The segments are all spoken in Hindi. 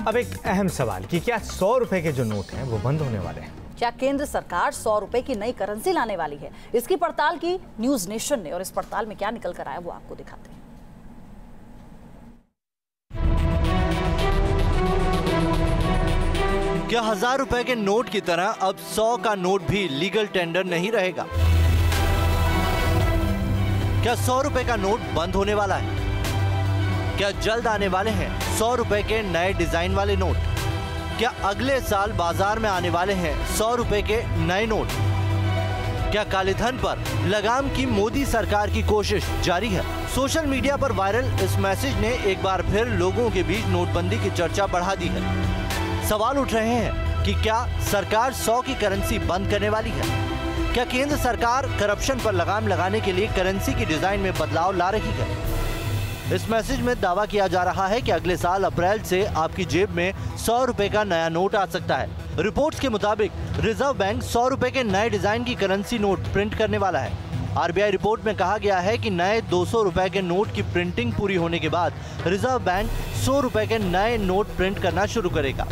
अब एक अहम सवाल कि क्या 100 रुपए के जो नोट हैं वो बंद होने वाले हैं? क्या केंद्र सरकार 100 रुपए की नई करेंसी लाने वाली है? इसकी पड़ताल की न्यूज नेशन ने और इस पड़ताल में क्या निकल कर आया वो आपको दिखाते हैं। क्या 1000 रुपए के नोट की तरह अब 100 का नोट भी लीगल टेंडर नहीं रहेगा? क्या 100 रुपए का नोट बंद होने वाला है? क्या जल्द आने वाले हैं 100 रुपए के नए डिजाइन वाले नोट? क्या अगले साल बाजार में आने वाले हैं 100 रुपए के नए नोट? क्या कालेधन पर लगाम की मोदी सरकार की कोशिश जारी है? सोशल मीडिया पर वायरल इस मैसेज ने एक बार फिर लोगों के बीच नोटबंदी की चर्चा बढ़ा दी है। सवाल उठ रहे हैं कि क्या सरकार 100 की करेंसी बंद करने वाली है? क्या केंद्र सरकार करप्शन पर लगाम लगाने के लिए करेंसी की डिजाइन में बदलाव ला रही है? इस मैसेज में दावा किया जा रहा है कि अगले साल अप्रैल से आपकी जेब में 100 रुपए का नया नोट आ सकता है। रिपोर्ट्स के मुताबिक रिजर्व बैंक 100 रुपए के नए डिजाइन की करेंसी नोट प्रिंट करने वाला है। आरबीआई रिपोर्ट में कहा गया है कि नए 200 रुपए के नोट की प्रिंटिंग पूरी होने के बाद रिजर्व बैंक 100 रुपए के नए नोट प्रिंट करना शुरू करेगा।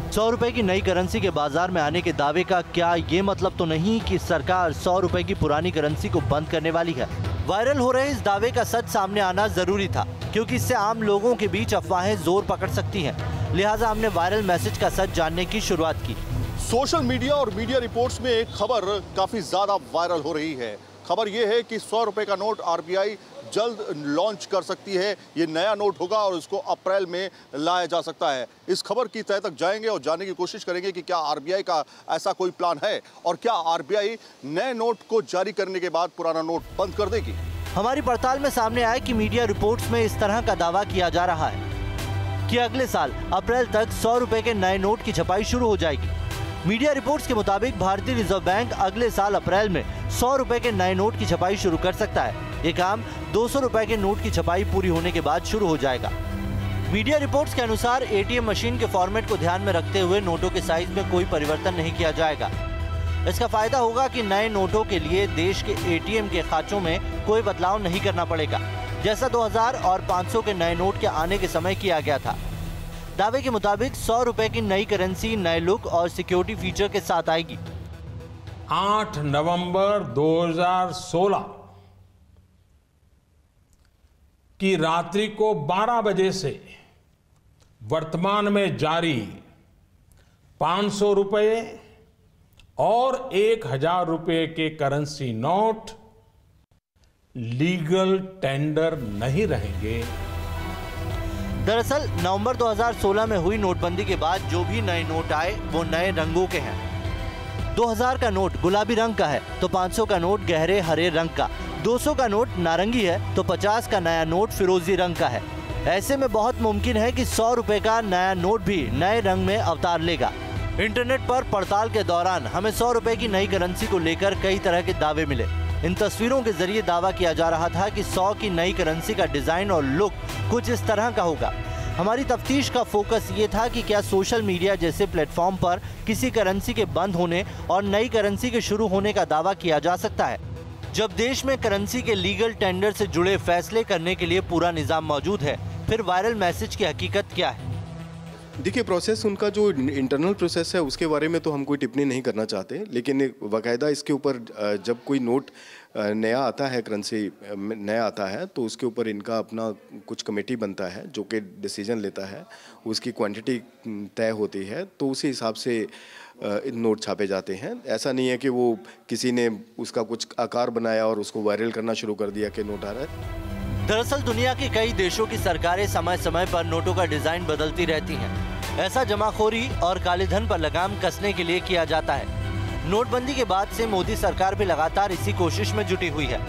100 रुपए की नई करेंसी के बाजार में आने के दावे का क्या ये मतलब तो नहीं कि सरकार 100 रुपए की पुरानी करेंसी को बंद करने वाली है? वायरल हो रहे इस दावे का सच सामने आना जरूरी था, क्योंकि इससे आम लोगों के बीच अफवाहें जोर पकड़ सकती हैं। लिहाजा हमने वायरल मैसेज का सच जानने की शुरुआत की। सोशल मीडिया और मीडिया रिपोर्ट्स में एक खबर काफी ज्यादा वायरल हो रही है। खबर यह है कि 100 रुपए का नोट आरबीआई जल्द लॉन्च कर सकती है। ये नया नोट होगा और इसको अप्रैल में लाया जा सकता है। इस खबर की तह तक जाएंगे और जानने की कोशिश करेंगे कि क्या आरबीआई का ऐसा कोई प्लान है और क्या आरबीआई नए नोट को जारी करने के बाद पुराना नोट बंद कर देगी। हमारी पड़ताल में सामने आया कि मीडिया रिपोर्ट्स में इस तरह का दावा किया जा रहा है कि अगले साल अप्रैल तक 100 रुपए के नए नोट की छपाई शुरू हो जाएगी। मीडिया रिपोर्ट्स के मुताबिक भारतीय रिजर्व बैंक अगले साल अप्रैल में 100 रुपए के नए नोट की छपाई शुरू कर सकता है। ये काम 200 रुपए के नोट की छपाई पूरी होने के बाद शुरू हो जाएगा। मीडिया रिपोर्ट्स के अनुसार एटीएम मशीन के फॉर्मेट को ध्यान में रखते हुए नोटों के साइज में कोई परिवर्तन नहीं किया जाएगा। इसका फायदा होगा कि नए नोटों के लिए देश के एटीएम के खांचों में कोई बदलाव नहीं करना पड़ेगा, जैसा 2000 और 500 के नए नोट के आने के समय किया गया था। दावे के मुताबिक 100 रुपए की नई करेंसी नए लुक और सिक्योरिटी फीचर के साथ आएगी। 8 नवंबर 2016 की रात्रि को 12 बजे से वर्तमान में जारी 500 रुपए और 1000 रुपए के करेंसी नोट लीगल टेंडर नहीं रहेंगे। दरअसल नवंबर 2016 में हुई नोटबंदी के बाद जो भी नए नोट आए वो नए रंगों के हैं। 2000 का नोट गुलाबी रंग का है तो 500 का नोट गहरे हरे रंग का, 200 का नोट नारंगी है तो 50 का नया नोट फिरोजी रंग का है। ऐसे में बहुत मुमकिन है कि 100 रुपए का नया नोट भी नए रंग में अवतार लेगा। इंटरनेट पर पड़ताल के दौरान हमें 100 रुपए की नई करेंसी को लेकर कई तरह के दावे मिले। इन तस्वीरों के जरिए दावा किया जा रहा था कि 100 की नई करेंसी का डिजाइन और लुक कुछ इस तरह का होगा। हमारी तफ्तीश का फोकस ये था कि क्या सोशल मीडिया जैसे प्लेटफॉर्म पर किसी करेंसी के बंद होने और नई करेंसी के शुरू होने का दावा किया जा सकता है। जब देश में करेंसी के लीगल टेंडर से जुड़े फैसले करने के लिए पूरा निजाम मौजूद है, फिर वायरल मैसेज की हकीकत क्या है? देखिए, प्रोसेस उनका जो इंटरनल प्रोसेस है उसके बारे में तो हम कोई टिप्पणी नहीं करना चाहते, लेकिन बाकायदा इसके ऊपर जब कोई नोट नया आता है, करेंसी नया आता है, तो उसके ऊपर इनका अपना कुछ कमेटी बनता है जो कि डिसीजन लेता है। उसकी क्वांटिटी तय होती है तो उसी हिसाब से नोट छापे जाते हैं। ऐसा नहीं है कि वो किसी ने उसका कुछ आकार बनाया और उसको वायरल करना शुरू कर दिया कि नोट आ रहा है। दरअसल दुनिया के कई देशों की सरकारें समय समय पर नोटों का डिजाइन बदलती रहती हैं। ऐसा जमाखोरी और कालेधन पर लगाम कसने के लिए किया जाता है। नोटबंदी के बाद से मोदी सरकार भी लगातार इसी कोशिश में जुटी हुई है।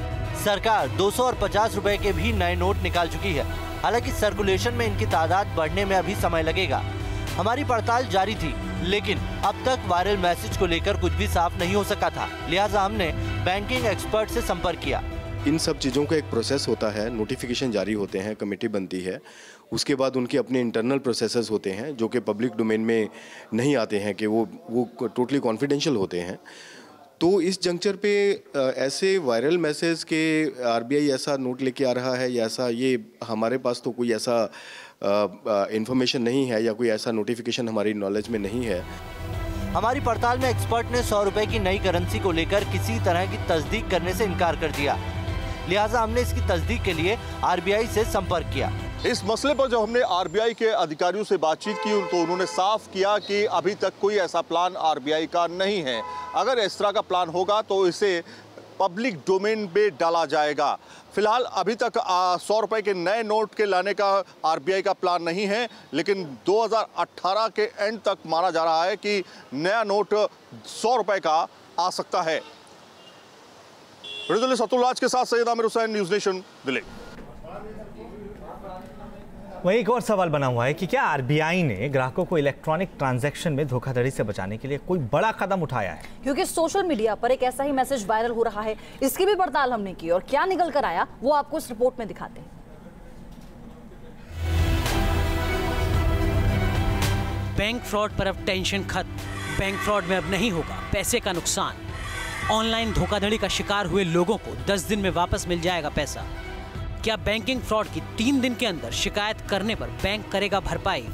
सरकार 200 और 50 रुपए के भी नए नोट निकाल चुकी है। हालांकि सर्कुलेशन में इनकी तादाद बढ़ने में अभी समय लगेगा। हमारी पड़ताल जारी थी, लेकिन अब तक वायरल मैसेज को लेकर कुछ भी साफ नहीं हो सका था। लिहाजा हमने बैंकिंग एक्सपर्ट से संपर्क किया। इन सब चीज़ों का एक प्रोसेस होता है, नोटिफिकेशन जारी होते हैं, कमेटी बनती है, उसके बाद उनके अपने इंटरनल प्रोसेसेस होते हैं जो कि पब्लिक डोमेन में नहीं आते हैं, कि वो टोटली कॉन्फिडेंशियल होते हैं। तो इस जंक्चर पे ऐसे वायरल मैसेज के आरबीआई ऐसा नोट लेके आ रहा है या ऐसा, ये हमारे पास तो कोई ऐसा इंफॉर्मेशन नहीं है या कोई ऐसा नोटिफिकेशन हमारी नॉलेज में नहीं है। हमारी पड़ताल में एक्सपर्ट ने 100 रुपए की नई करेंसी को लेकर किसी तरह की तस्दीक करने से इनकार कर दिया। लिहाजा हमने इसकी तस्दीक के लिए आरबीआई से संपर्क किया। इस मसले पर जब हमने आरबीआई के अधिकारियों से बातचीत की तो उन्होंने साफ किया कि अभी तक कोई ऐसा प्लान आरबीआई का नहीं है। अगर इस तरह का प्लान होगा तो इसे पब्लिक डोमेन में डाला जाएगा। फिलहाल अभी तक 100 रुपए के नए नोट के लाने का आरबीआई का प्लान नहीं है, लेकिन 2018 के एंड तक माना जा रहा है कि नया नोट 100 रुपए का आ सकता है। सतुल्लाज के साथ सैयद आमिर हुसैन, न्यूज़ नेशन, दिल्ली। वहीं एक और सवाल बना हुआ है कि क्या आरबीआई ने ग्राहकों को इलेक्ट्रॉनिक ट्रांजैक्शन में धोखाधड़ी से बचाने के लिए कोई बड़ा कदम उठाया है? क्योंकि सोशल मीडिया पर एक ऐसा ही मैसेज वायरल हो रहा है, इसकी भी पड़ताल हमने की और क्या निकल कर आया वो आपको इस रिपोर्ट में दिखाते हैं। बैंक फ्रॉड पर अब टेंशन खत्म। बैंक फ्रॉड में अब नहीं होगा पैसे का नुकसान। ऑनलाइन धोखाधड़ी का शिकार हुए लोगों को 10 दिन में वापस मिल जाएगा पैसा। क्या बैंकिंग फ्रॉड की 3 दिन के अंदर शिकायत करने पर बैंक करेगा भरपाई?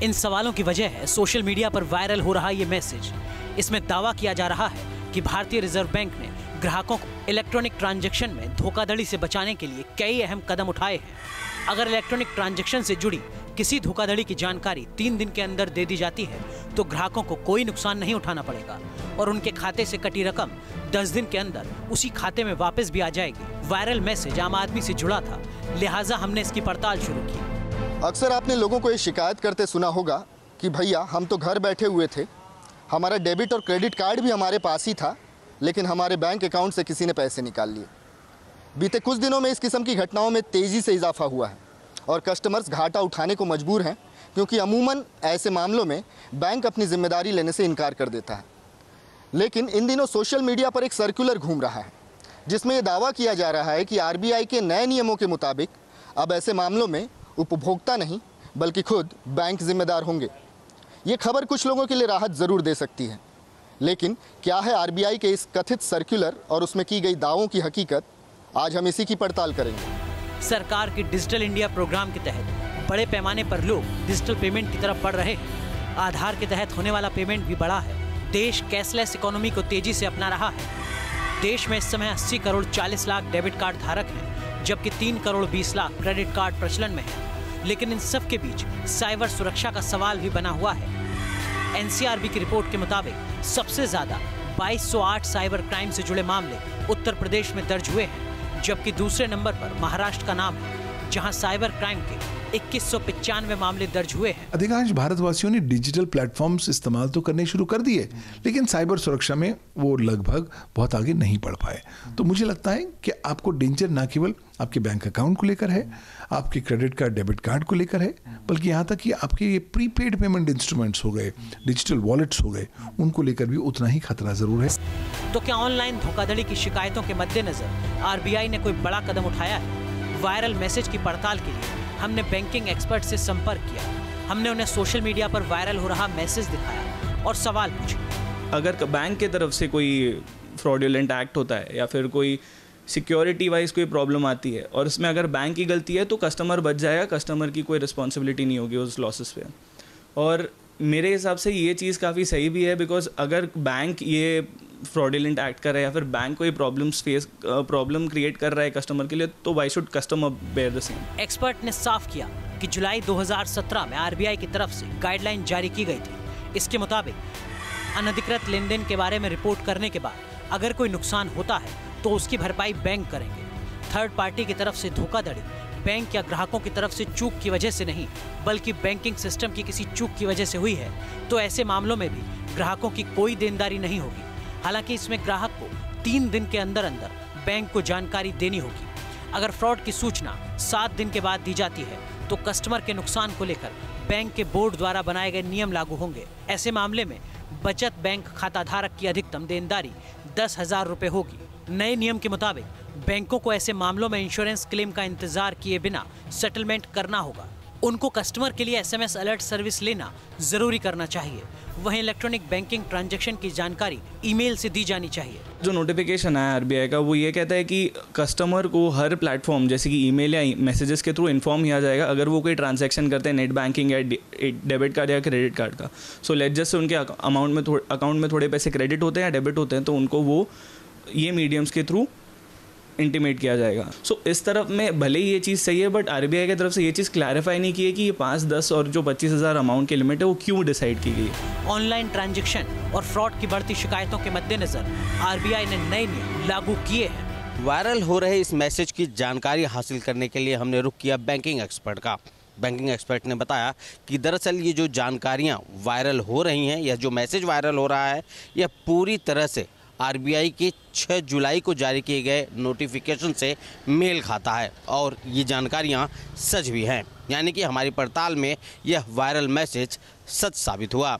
इन सवालों की वजह है सोशल मीडिया पर वायरल हो रहा ये मैसेज। इसमें दावा किया जा रहा है कि भारतीय रिजर्व बैंक ने ग्राहकों को इलेक्ट्रॉनिक ट्रांजैक्शन में धोखाधड़ी से बचाने के लिए कई अहम कदम उठाए हैं। अगर इलेक्ट्रॉनिक ट्रांजैक्शन से जुड़ी किसी धोखाधड़ी की जानकारी 3 दिन के अंदर दे दी जाती है तो ग्राहकों को कोई नुकसान नहीं उठाना पड़ेगा और उनके खाते से कटी रकम 10 दिन के अंदर उसी खाते में वापस भी आ जाएगी। वायरल मैसेज आम आदमी से जुड़ा था, लिहाजा हमने इसकी पड़ताल शुरू की। अक्सर आपने लोगों को ये शिकायत करते सुना होगा कि भैया हम तो घर बैठे हुए थे, हमारा डेबिट और क्रेडिट कार्ड भी हमारे पास ही था, लेकिन हमारे बैंक अकाउंट से किसी ने पैसे निकाल लिए। बीते कुछ दिनों में इस किस्म की घटनाओं में तेज़ी से इजाफा हुआ है और कस्टमर्स घाटा उठाने को मजबूर हैं, क्योंकि अमूमन ऐसे मामलों में बैंक अपनी जिम्मेदारी लेने से इनकार कर देता है। लेकिन इन दिनों सोशल मीडिया पर एक सर्कुलर घूम रहा है जिसमें यह दावा किया जा रहा है कि आरबीआई के नए नियमों के मुताबिक अब ऐसे मामलों में उपभोक्ता नहीं बल्कि खुद बैंक जिम्मेदार होंगे। ये खबर कुछ लोगों के लिए राहत ज़रूर दे सकती है, लेकिन क्या है आरबीआई के इस कथित सर्कुलर और उसमें की गई दावों की हकीकत, आज हम इसी की पड़ताल करेंगे। सरकार के डिजिटल इंडिया प्रोग्राम के तहत बड़े पैमाने पर लोग डिजिटल पेमेंट की तरफ बढ़ रहे हैं। आधार के तहत होने वाला पेमेंट भी बढ़ा है। देश कैशलेस इकोनॉमी को तेजी से अपना रहा है। देश में इस समय 80 करोड़ 40 लाख डेबिट कार्ड धारक हैं, जबकि 3 करोड़ 20 लाख क्रेडिट कार्ड प्रचलन में है। लेकिन इन सब के बीच साइबर सुरक्षा का सवाल भी बना हुआ है। एनसीआरबी की रिपोर्ट के मुताबिक सबसे ज्यादा 2208 साइबर क्राइम से जुड़े मामले उत्तर प्रदेश में दर्ज हुए हैं, जबकि दूसरे नंबर पर महाराष्ट्र का नाम है, जहां साइबर क्राइम के 2195 मामले दर्ज हुए हैं। अधिकांश भारतवासियों ने डिजिटल प्लेटफॉर्म्स इस्तेमाल तो करने शुरू कर दिए, लेकिन साइबर सुरक्षा में वो लगभग बहुत आगे नहीं बढ़ पाए। तो मुझे लगता है कि आपको डेंजर ना केवल आपके बैंक अकाउंट को लेकर है, आपके क्रेडिट कार्ड डेबिट कार्ड को लेकर है, बल्कि यहाँ तक कि आपके ये प्रीपेड पेमेंट इंस्ट्रूमेंट्स हो गए, डिजिटल वॉलेट्स हो गए, उनको लेकर भी उतना ही खतरा जरूर है। तो क्या ऑनलाइन धोखाधड़ी की शिकायतों के मद्देनजर आरबीआई ने कोई बड़ा कदम उठाया है? वायरल मैसेज की पड़ताल के लिए हमने बैंकिंग एक्सपर्ट से संपर्क किया। हमने उन्हें सोशल मीडिया पर वायरल हो रहा मैसेज दिखाया और सवाल पूछे। अगर बैंक की तरफ से कोई फ्रॉडुलेंट एक्ट होता है या फिर कोई सिक्योरिटी वाइज कोई प्रॉब्लम आती है और इसमें अगर बैंक की गलती है तो कस्टमर बच जाएगा, कस्टमर की कोई रिस्पॉन्सिबिलिटी नहीं होगी उस लॉसेस पे। और मेरे हिसाब से ये चीज़ काफ़ी सही भी है, बिकॉज अगर बैंक ये फ्रॉडुलेंट एक्ट कर रहा है या फिर बैंक कोई प्रॉब्लम क्रिएट कर रहा है कस्टमर के लिए, तो why should customer bear the same. Expert ने साफ किया कि जुलाई 2017 में आरबीआई की तरफ से गाइडलाइन जारी की गई थी। इसके मुताबिक अनधिकृत लेन देन के बारे में रिपोर्ट करने के बाद अगर कोई नुकसान होता है तो उसकी भरपाई बैंक करेंगे। थर्ड पार्टी की तरफ से धोखाधड़ी बैंक या ग्राहकों की तरफ से चूक की वजह से नहीं, बल्कि बैंकिंग सिस्टम की किसी चूक की वजह से हुई है, तो ऐसे मामलों में भी ग्राहकों की कोई देनदारी नहीं होगी। हालांकि इसमें ग्राहक को 3 दिन के अंदर अंदर बैंक को जानकारी देनी होगी। अगर फ्रॉड की सूचना 7 दिन के बाद दी जाती है तो कस्टमर के नुकसान को लेकर बैंक के बोर्ड द्वारा बनाए गए नियम लागू होंगे। ऐसे मामले में बचत बैंक खाता धारक की अधिकतम देनदारी 10,000 रुपये होगी। नए नियम के मुताबिक बैंकों को ऐसे मामलों में इंश्योरेंस क्लेम का इंतजार किए बिना सेटलमेंट करना होगा। उनको कस्टमर के लिए SMS अलर्ट सर्विस लेना जरूरी करना चाहिए। वहीं इलेक्ट्रॉनिक बैंकिंग ट्रांजैक्शन की जानकारी ईमेल से दी जानी चाहिए। जो नोटिफिकेशन आया RBI का वो ये कहता है कि कस्टमर को हर प्लेटफॉर्म जैसे कि ईमेल या मैसेजेस के थ्रू इन्फॉर्म किया जाएगा अगर वो कोई ट्रांजैक्शन करते हैं नेट बैंकिंग या डेबिट कार्ड या क्रेडिट कार्ड का। सो लेट जस्ट से उनके अकाउंट में थोड़े पैसे क्रेडिट होते हैं या डेबिट होते हैं तो उनको वो ये मीडियम्स के थ्रू इंटीमेट किया जाएगा। सो इस तरफ में भले ही ये चीज़ सही है बट RBI की तरफ से ये चीज़ क्लैरिफाई नहीं की है कि ये 5, 10 और जो 25,000 अमाउंट की लिमिट है वो क्यों डिसाइड की गई। ऑनलाइन ट्रांजैक्शन और फ्रॉड की बढ़ती शिकायतों के मद्देनजर RBI ने नए नियम लागू किए हैं। वायरल हो रहे इस मैसेज की जानकारी हासिल करने के लिए हमने रुख किया बैंकिंग एक्सपर्ट का। बैंकिंग एक्सपर्ट ने बताया कि दरअसल ये जो जानकारियाँ वायरल हो रही हैं या जो मैसेज वायरल हो रहा है यह पूरी तरह से RBI के 6 जुलाई को जारी किए गए नोटिफिकेशन से मेल खाता है और ये जानकारियाँ सच भी हैं, यानी कि हमारी पड़ताल में यह वायरल मैसेज सच साबित हुआ।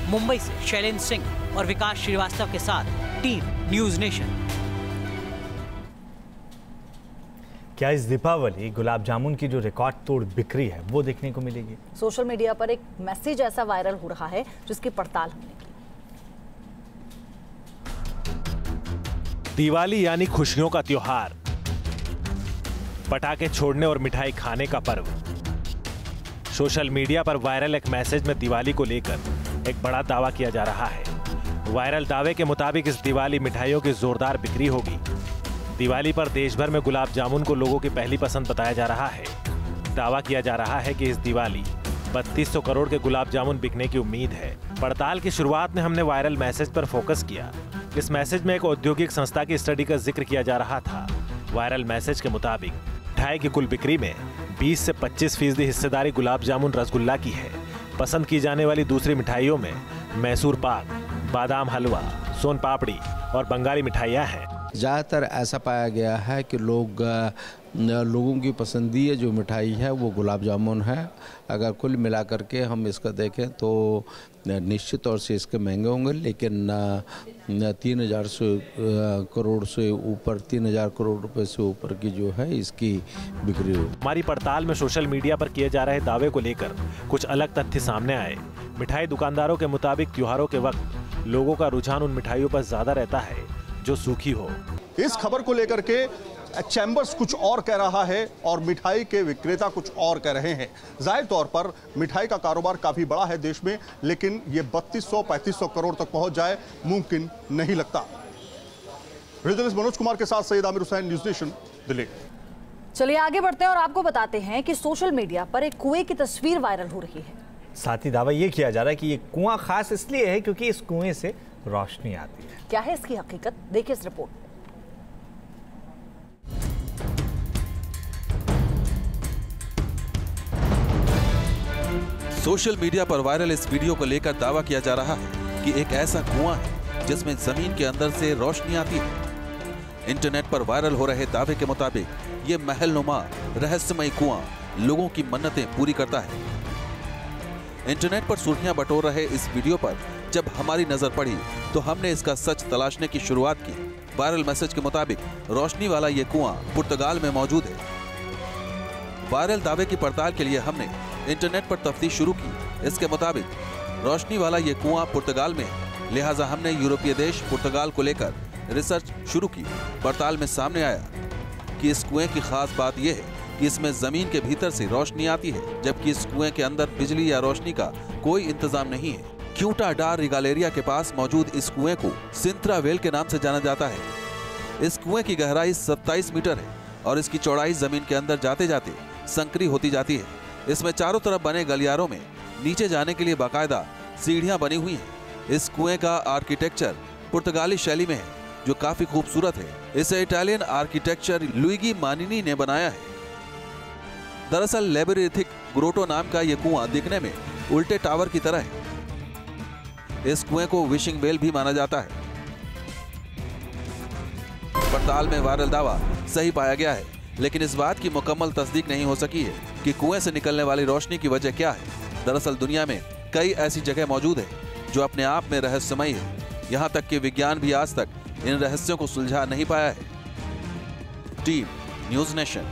मुंबई से शैलेंद्र सिंह और विकास श्रीवास्तव के साथ टीम न्यूज़ नेशन। क्या इस दीपावली गुलाब जामुन की जो रिकॉर्ड तोड़ बिक्री है वो देखने को मिलेगी? सोशल मीडिया पर एक मैसेज ऐसा वायरल हो रहा है जिसकी पड़ताल होने की। दिवाली यानी खुशियों का त्योहार, पटाखे छोड़ने और मिठाई खाने का पर्व। सोशल मीडिया पर वायरल एक मैसेज में दिवाली को लेकर एक बड़ा दावा किया जा रहा है। वायरल दावे के मुताबिक इस दिवाली मिठाइयों की जोरदार बिक्री होगी। दिवाली पर देश भर में गुलाब जामुन को लोगों की पहली पसंद बताया जा रहा है। दावा किया जा रहा है कि इस दिवाली 3200 करोड़ के गुलाब जामुन बिकने की उम्मीद है। पड़ताल की शुरुआत में हमने वायरल मैसेज पर फोकस किया। इस मैसेज में एक औद्योगिक संस्था की स्टडी का जिक्र किया जा रहा था। वायरल मैसेज के मुताबिक मिठाई की कुल बिक्री में 20 से 25% हिस्सेदारी गुलाब जामुन रसगुल्ला की है। पसंद की जाने वाली दूसरी मिठाइयों में मैसूर पाक, बादाम हलवा, सोन पापड़ी और बंगाली मिठाइयाँ हैं। ज़्यादातर ऐसा पाया गया है कि लोगों की पसंदीदा जो मिठाई है वो गुलाब जामुन है। अगर कुल मिलाकर के हम इसका देखें तो निश्चित तौर से इसके महंगे होंगे, लेकिन 3,000 करोड़ से ऊपर 3,000 करोड़ रुपए से ऊपर की जो है इसकी बिक्री होगी। हमारी पड़ताल में सोशल मीडिया पर किए जा रहे दावे को लेकर कुछ अलग तथ्य सामने आए। मिठाई दुकानदारों के मुताबिक त्योहारों के वक्त लोगों का रुझान उन मिठाइयों पर ज्यादा रहता है जो सूखी हो। इस खबर को लेकर के चैम्बर्स कुछ और कह रहा है और मिठाई के विक्रेता कुछ और कह रहे हैं। जाहिर तौर पर मिठाई का कारोबार काफी बड़ा है देश में, लेकिन ये 3200-3500 करोड़ तक पहुंच जाए मुमकिन नहीं लगता। जर्नलिस्ट मनोज कुमार के साथ सैयद आमिर हुसैन, न्यूज़ नेशन, दिल्ली। चलिए आगे बढ़ते हैं और आपको बताते हैं कि सोशल मीडिया पर एक कुएं की तस्वीर वायरल हो रही है। साथ ही दावा ये किया जा रहा है कि ये कुआं खास इसलिए है क्योंकि इस कुएं से रोशनी आती है। क्या है इसकी हकीकत, देखिए इस रिपोर्ट। सोशल मीडिया पर वायरल इस वीडियो को लेकर दावा किया जा रहा है कि एक ऐसा कुआं है जिसमें जमीन के अंदर से रोशनी आती है। इंटरनेट पर वायरल हो रहे दावे के मुताबिक ये महलनुमा रहस्यमय कुआं लोगों की मन्नतें पूरी करता है। इंटरनेट पर सुर्खियां बटोर रहे इस वीडियो पर जब हमारी नजर पड़ी तो हमने इसका सच तलाशने की शुरुआत की। वायरल मैसेज के मुताबिक रोशनी वाला ये कुआं पुर्तगाल में मौजूद है। वायरल दावे की पड़ताल के लिए हमने इंटरनेट पर तफ्तीश शुरू की। इसके मुताबिक रोशनी वाला ये कुआं पुर्तगाल में है, लिहाजा हमने यूरोपीय देश पुर्तगाल को लेकर रिसर्च शुरू की। पड़ताल में सामने आया कि इस कुएं की खास बात यह है कि इसमें जमीन के भीतर से रोशनी आती है, जबकि इस कुएं के अंदर बिजली या रोशनी का कोई इंतजाम नहीं है। क्यूटा डा रिगालेरिया के पास मौजूद इस कुएं को सिंत्रा वेल के नाम से जाना जाता है। इस कुएं की गहराई 27 मीटर है और इसकी चौड़ाई जमीन के अंदर जाते जाते संकरी होती जाती है। इसमें चारों तरफ बने गलियारों में नीचे जाने के लिए बाकायदा सीढ़ियां बनी हुई हैं। इस कुएं का आर्किटेक्चर पुर्तगाली शैली में है जो काफी खूबसूरत है। इसे इटालियन आर्किटेक्चर लुइगी मानिनी ने बनाया है। दरअसल लेबोरेथिक ग्रोटो नाम का यह कुआं दिखने में उल्टे टावर की तरह है। इस कुएं को विशिंग वेल भी माना जाता है। पड़ताल में वायरल दावा सही पाया गया है, लेकिन इस बात की मुकम्मल तस्दीक नहीं हो सकी है कि कुएं से निकलने वाली रोशनी की वजह क्या है। दरअसल दुनिया में कई ऐसी जगह मौजूद है जो अपने आप में रहस्यमयी है। यहाँ तक कि विज्ञान भी आज तक इन रहस्यों को सुलझा नहीं पाया है। Team news nation.